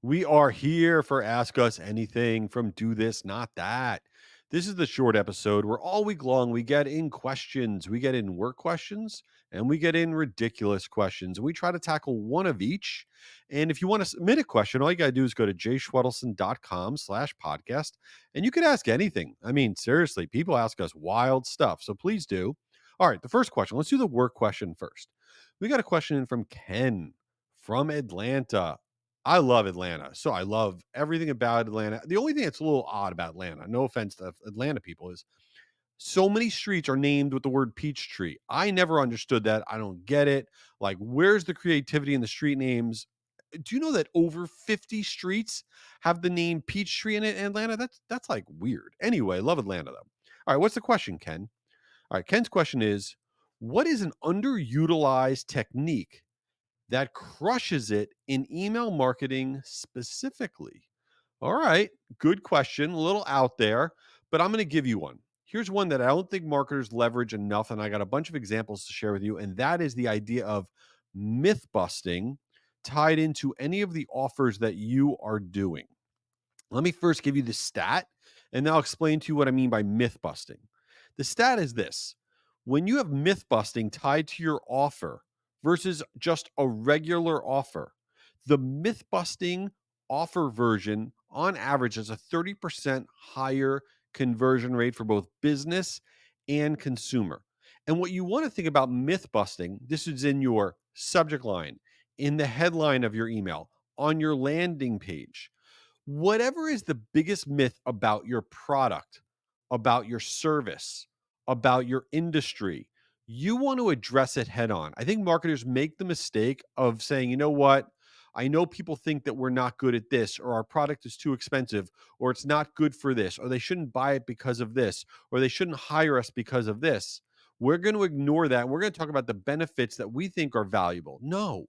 We are here for Ask Us Anything from Do This, Not That. This is the short episode where all week long we get in questions. We get in work questions and we get in ridiculous questions. We try to tackle one of each. And if you want to submit a question, all you got to do is go to jschwedelson.com/podcast and you can ask anything. I mean, seriously, people ask us wild stuff. So please do. All right, the first question. Let's do the work question first. We got a question in from Ken from Atlanta. I love Atlanta. So I love everything about Atlanta. The only thing that's a little odd about Atlanta, no offense to Atlanta people, is so many streets are named with the word Peachtree. I never understood that. I don't get it. Like, where's the creativity in the street names? Do you know that over 50 streets have the name Peachtree in it in Atlanta? That's like weird. Anyway, love Atlanta though. All right, what's the question, Ken? All right, Ken's question is, what is an underutilized technique that crushes it in email marketing specifically? All right, good question. A little out there, but I'm going to give you one. Here's one that I don't think marketers leverage enough, and I got a bunch of examples to share with you, and that is the idea of myth busting tied into any of the offers that you are doing. Let me first give you the stat, and then I'll explain to you what I mean by myth busting. The stat is this: when you have myth busting tied to your offer versus just a regular offer, the myth busting offer version on average has a 30% higher conversion rate for both business and consumer. And what you want to think about myth busting, this is in your subject line, in the headline of your email, on your landing page. Whatever is the biggest myth about your product, about your service, about your industry, you want to address it head on. I think marketers make the mistake of saying, you know what? I know people think that we're not good at this, or our product is too expensive, or it's not good for this, or they shouldn't buy it because of this, or they shouldn't hire us because of this. We're going to ignore that. And we're going to talk about the benefits that we think are valuable. No,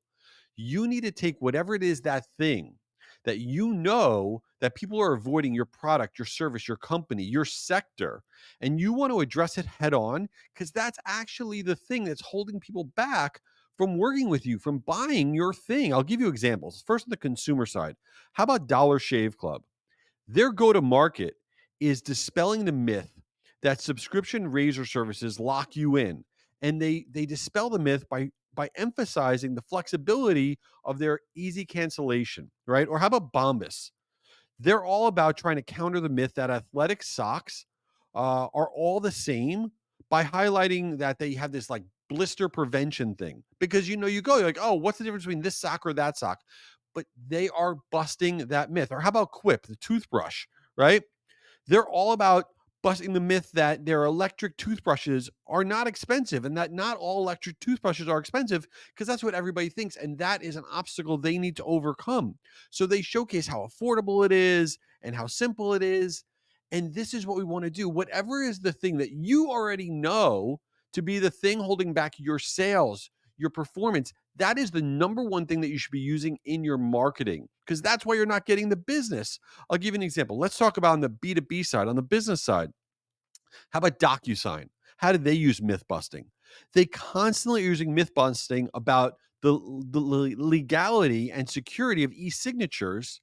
you need to take whatever it is, that thing that you know that people are avoiding, your product, your service, your company, your sector, and you want to address it head on, because that's actually the thing that's holding people back from working with you, from buying your thing. I'll give you examples. First, on the consumer side, how about Dollar Shave Club? Their go to market is dispelling the myth that subscription razor services lock you in. And they dispel the myth by emphasizing the flexibility of their easy cancellation, right? Or how about Bombas? They're all about trying to counter the myth that athletic socks are all the same by highlighting that they have this like blister prevention thing. Because you go, you're like, oh, what's the difference between this sock or that sock? But they are busting that myth. Or how about Quip, the toothbrush, right? They're all about busting the myth that their electric toothbrushes are not expensive, and that not all electric toothbrushes are expensive, because that's what everybody thinks. And that is an obstacle they need to overcome. So they showcase how affordable it is and how simple it is. And this is what we want to do. Whatever is the thing that you already know to be the thing holding back your sales, your performance, that is the number one thing that you should be using in your marketing, because that's why you're not getting the business. I'll give you an example. Let's talk about on the B2B side, on the business side. How about DocuSign? How did they use myth busting? They constantly are using myth busting about the legality and security of e-signatures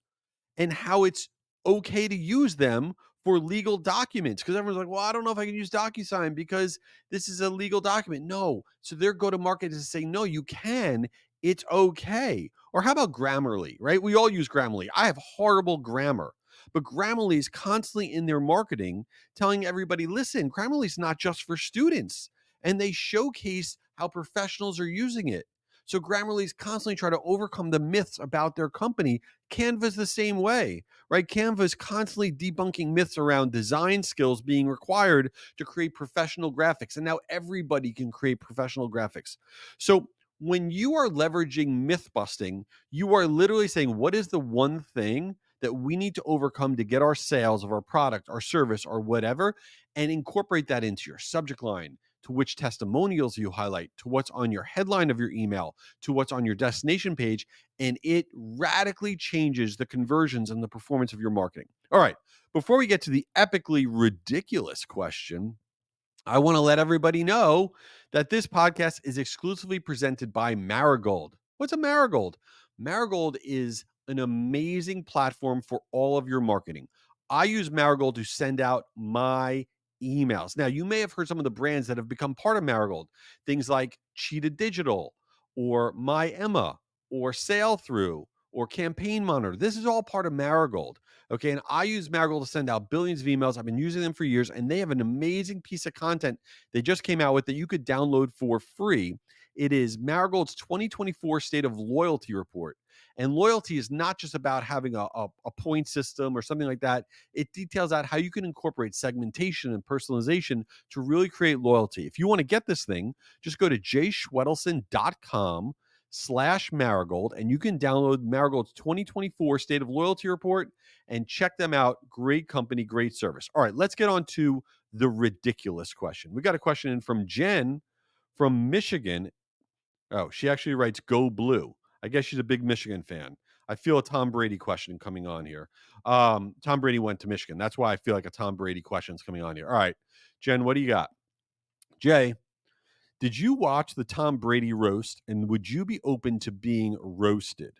and how it's okay to use them for legal documents. Because everyone's like, well, I don't know if I can use DocuSign because this is a legal document. No. So their go to market is to say, no, you can. It's okay. Or how about Grammarly, right? We all use Grammarly. I have horrible grammar, but Grammarly is constantly in their marketing telling everybody, listen, Grammarly is not just for students. And they showcase how professionals are using it. So Grammarly is constantly trying to overcome the myths about their company. Canva's the same way, right? Canva is constantly debunking myths around design skills being required to create professional graphics. And now everybody can create professional graphics. So when you are leveraging myth busting, you are literally saying, what is the one thing that we need to overcome to get our sales of our product, our service, or whatever, and incorporate that into your subject line, to which testimonials you highlight, to what's on your headline of your email, to what's on your destination page, and it radically changes the conversions and the performance of your marketing. All right, before we get to the epically ridiculous question, I want to let everybody know that this podcast is exclusively presented by Marigold. What's a Marigold? Marigold is an amazing platform for all of your marketing. I use Marigold to send out my emails. Now, you may have heard some of the brands that have become part of Marigold, things like Cheetah Digital or My Emma or Sail Through or Campaign Monitor. This is all part of Marigold. Okay. And I use Marigold to send out billions of emails. I've been using them for years, and they have an amazing piece of content they just came out with that you could download for free. It is Marigold's 2024 State of Loyalty Report. And loyalty is not just about having a point system or something like that. It details out how you can incorporate segmentation and personalization to really create loyalty. If you want to get this thing, just go to jschwedelson.com/Marigold, and you can download Marigold's 2024 State of Loyalty Report and check them out. Great company, great service. All right, let's get on to the ridiculous question. We got a question in from Jen from Michigan. Oh, she actually writes "Go Blue." I guess she's a big Michigan fan. I feel a Tom Brady question coming on here. Tom Brady went to Michigan. That's why I feel like a Tom Brady question is coming on here. All right, Jen, what do you got? Jay, did you watch the Tom Brady roast, and would you be open to being roasted?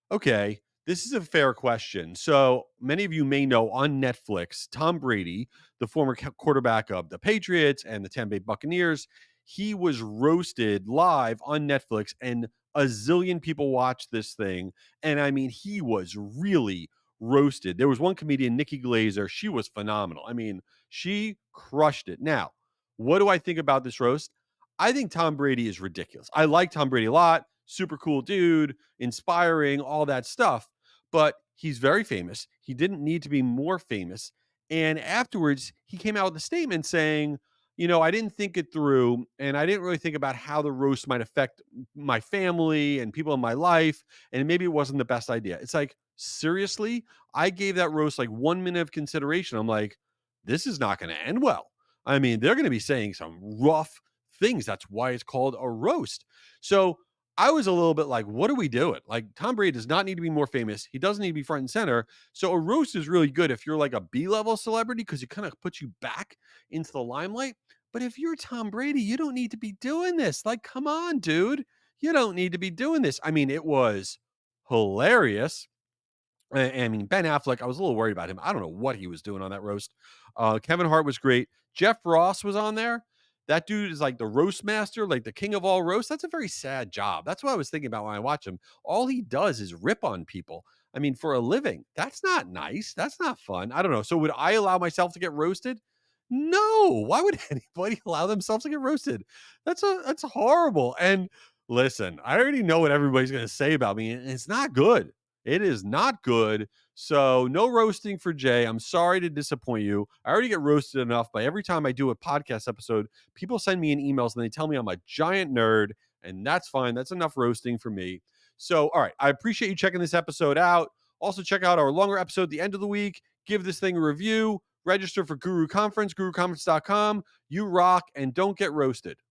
Okay, this is a fair question. So many of you may know on Netflix, Tom Brady, the former quarterback of the Patriots and the Tampa Bay Buccaneers, he was roasted live on Netflix, and a zillion people watched this thing. And I mean, he was really roasted. There was one comedian, Nikki Glazer. She was phenomenal. I mean, she crushed it. Now, what do I think about this roast? I think Tom Brady is ridiculous. I like Tom Brady a lot. Super cool dude, inspiring, all that stuff. But he's very famous. He didn't need to be more famous. And afterwards, he came out with a statement saying, I didn't think it through, and I didn't really think about how the roast might affect my family and people in my life. And maybe it wasn't the best idea. It's like, seriously? I gave that roast like 1 minute of consideration. I'm like, this is not going to end well. I mean, they're going to be saying some rough things. That's why it's called a roast. So I was a little bit like, what are we doing? Like, Tom Brady does not need to be more famous. He doesn't need to be front and center. So a roast is really good if you're like a B-level celebrity, because it kind of puts you back into the limelight. But if you're Tom Brady, you don't need to be doing this. Like, come on, dude. You don't need to be doing this. I mean, it was hilarious. I mean, Ben Affleck, I was a little worried about him. I don't know what he was doing on that roast. Kevin Hart was great. Jeff Ross was on there. That dude is like the roast master, like the king of all roasts. That's a very sad job. That's what I was thinking about when I watch him. All he does is rip on people. I mean, for a living. That's not nice. That's not fun. I don't know. So would I allow myself to get roasted? No. Why would anybody allow themselves to get roasted? That's horrible. And listen, I already know what everybody's going to say about me, and it's not good. It is not good. So no roasting for Jay. I'm sorry to disappoint you. I already get roasted enough by every time I do a podcast episode. People send me in emails and they tell me I'm a giant nerd, and that's fine. That's enough roasting for me. So, all right. I appreciate you checking this episode out. Also, check out our longer episode at the end of the week. Give this thing a review. Register for Guru Conference, guruconference.com. You rock, and don't get roasted.